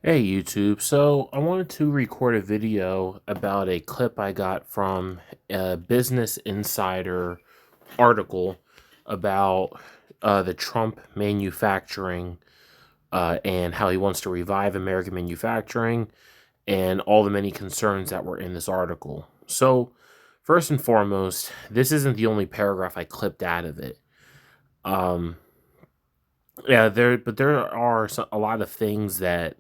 Hey YouTube, so I wanted to record a video about a clip I got from a Business Insider article about the Trump manufacturing and how he wants to revive American manufacturing and all the many concerns that were in this article. So, first and foremost, this isn't the only paragraph I clipped out of it. Um, there are a lot of things that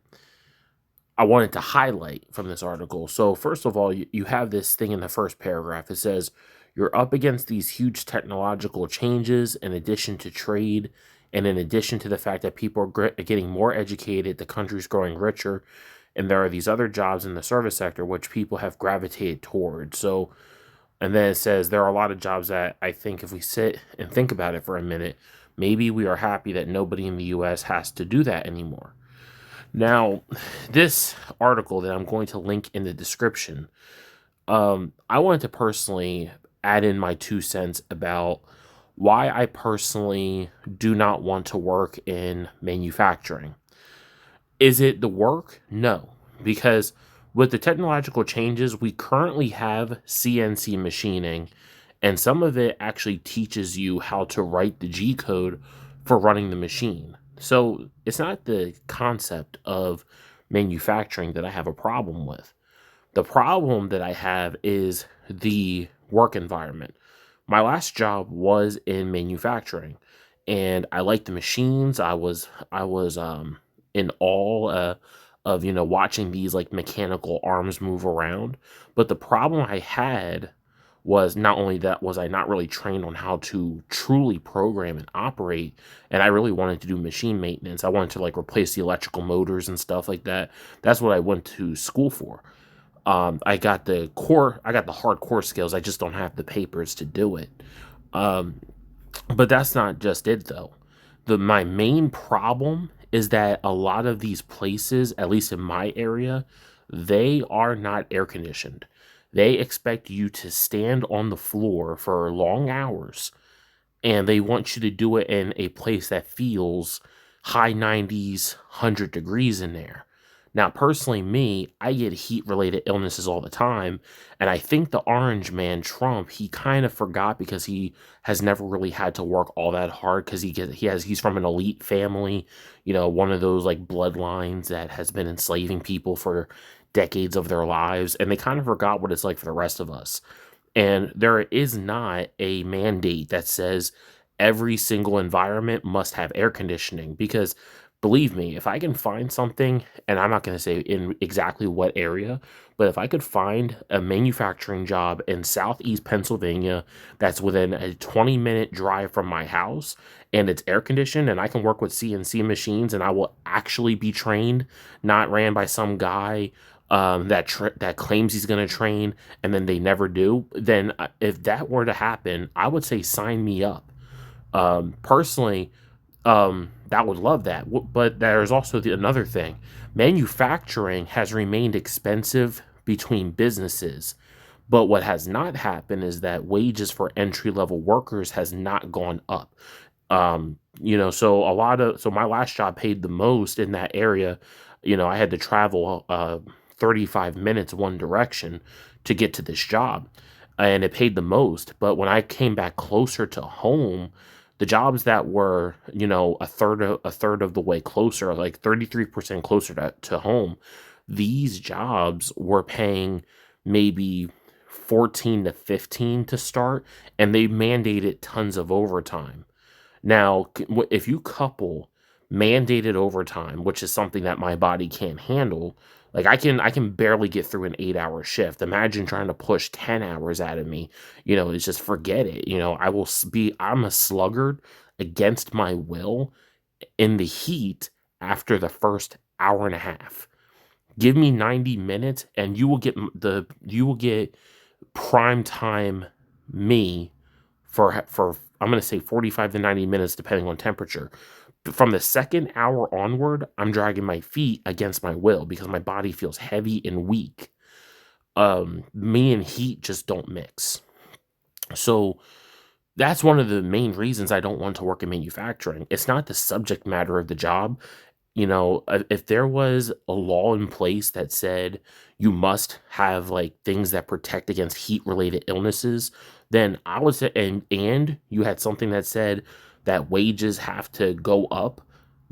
I wanted to highlight from this article. So, first of all, you have this thing in the first paragraph. It says, you're up against these huge technological changes in addition to trade, and in addition to the fact that people are getting more educated, the country's growing richer, and there are these other jobs in the service sector which people have gravitated towards. So, and then it says, there are a lot of jobs that I think if we sit and think about it for a minute, maybe we are happy that nobody in the US has to do that anymore. Now, this article that I'm going to link in the description, I wanted to personally add in my 2 cents about why I personally do not want to work in manufacturing. Is it the work? No, because with the technological changes, we currently have CNC machining, and some of it actually teaches you how to write the G code for running the machine. So it's not the concept of manufacturing that I have a problem with. The problem that I have is the work environment. My last job was in manufacturing, and I liked the machines. I was in awe of watching these like mechanical arms move around. But the problem I had was not only that was I not really trained on how to truly program and operate, and I really wanted to do machine maintenance. I wanted to like replace the electrical motors and stuff like that. That's what I went to school for. I got the hardcore skills. I just don't have the papers to do it. Um, but that's not just it though. My main problem is that a lot of these places, at least in my area, they are not air conditioned. They expect you to stand on the floor for long hours, and they want you to do it in a place that feels high 90s, 100 degrees in there. Now, personally, me, I get heat related illnesses all the time. And I think the orange man, Trump, he kind of forgot because he has never really had to work all that hard because he's from an elite family, one of those like bloodlines that has been enslaving people for decades of their lives. And they kind of forgot what it's like for the rest of us. And there is not a mandate that says every single environment must have air conditioning because believe me, if I can find something, and I'm not going to say in exactly what area, but if I could find a manufacturing job in Southeast Pennsylvania that's within a 20-minute drive from my house and it's air conditioned and I can work with CNC machines and I will actually be trained, not ran by some guy that claims he's going to train and then they never do, then if that were to happen, I would say sign me up. Personally, that would love that. But there's also another thing. Manufacturing has remained expensive between businesses. But what has not happened is that wages for entry level workers has not gone up. So my last job paid the most in that area. I had to travel 35 minutes one direction to get to this job, and it paid the most. But when I came back closer to home, the jobs that were, a third of the way closer, like 33% closer to home, these jobs were paying maybe 14 to 15 to start, and they mandated tons of overtime. Now, if you couple mandated overtime, which is something that my body can't handle, like I can barely get through an 8-hour shift. Imagine trying to push 10 hours out of me. It's just forget it. I'm a sluggard against my will in the heat after the first hour and a half. Give me 90 minutes and you will get prime time me for I'm going to say 45 to 90 minutes depending on temperature. From the second hour onward, I'm dragging my feet against my will because my body feels heavy and weak. Me and heat just don't mix. So that's one of the main reasons I don't want to work in manufacturing. It's not the subject matter of the job. If there was a law in place that said you must have like things that protect against heat related illnesses, then I would say, and you had something that said that wages have to go up,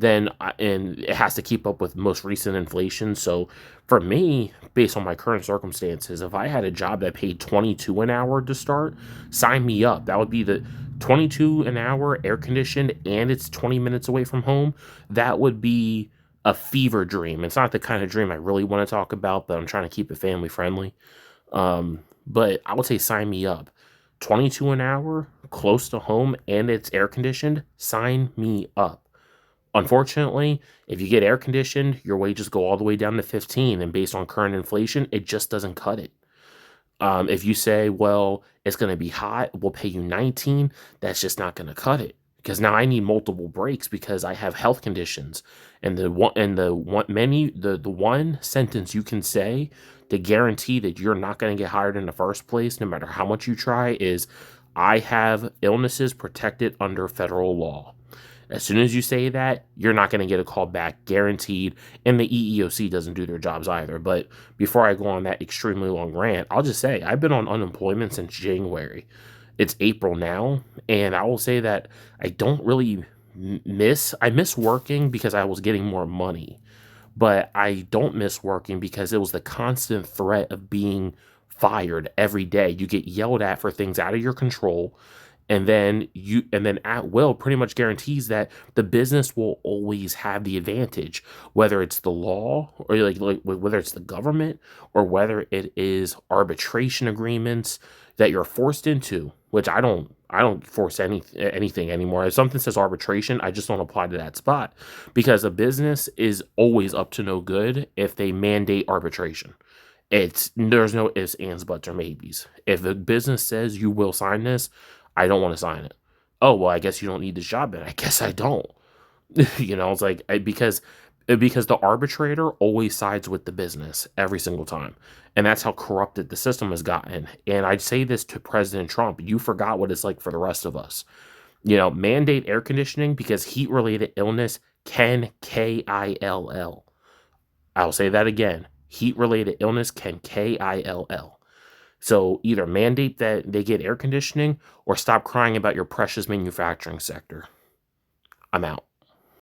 and it has to keep up with most recent inflation. So for me, based on my current circumstances, if I had a job that paid 22 an hour to start, sign me up. That would be the 22 an hour, air conditioned, and it's 20 minutes away from home. That would be a fever dream. It's not the kind of dream I really want to talk about, but I'm trying to keep it family friendly. But I would say sign me up. 22 an hour, close to home, and it's air conditioned. Sign me up. Unfortunately, if you get air conditioned, your wages go all the way down to 15, and based on current inflation, it just doesn't cut it. If you say, well, it's going to be hot, we'll pay you 19, that's just not going to cut it. Because now I need multiple breaks because I have health conditions. And the one sentence you can say to guarantee that you're not going to get hired in the first place, no matter how much you try, is I have illnesses protected under federal law. As soon as you say that, you're not going to get a call back, guaranteed. And the EEOC doesn't do their jobs either. But before I go on that extremely long rant, I'll just say I've been on unemployment since January. It's April now, and I will say that I don't really I miss working because I was getting more money, but I don't miss working because it was the constant threat of being fired every day. You get yelled at for things out of your control, and then at will pretty much guarantees that the business will always have the advantage, whether it's the law or like whether it's the government or whether it is arbitration agreements that you're forced into, which I don't force anything anymore. If something says arbitration, I just don't apply to that spot, because a business is always up to no good if they mandate arbitration. There's no ifs, ands, buts, or maybes. If the business says you will sign this, I don't want to sign it. Oh, well, I guess you don't need this job then. I guess I don't. It's like because the arbitrator always sides with the business every single time. And that's how corrupted the system has gotten. And I'd say this to President Trump: you forgot what it's like for the rest of us. Mandate air conditioning because heat related illness can KILL. I'll say that again. Heat related illness can KILL. So either mandate that they get air conditioning or stop crying about your precious manufacturing sector. I'm out.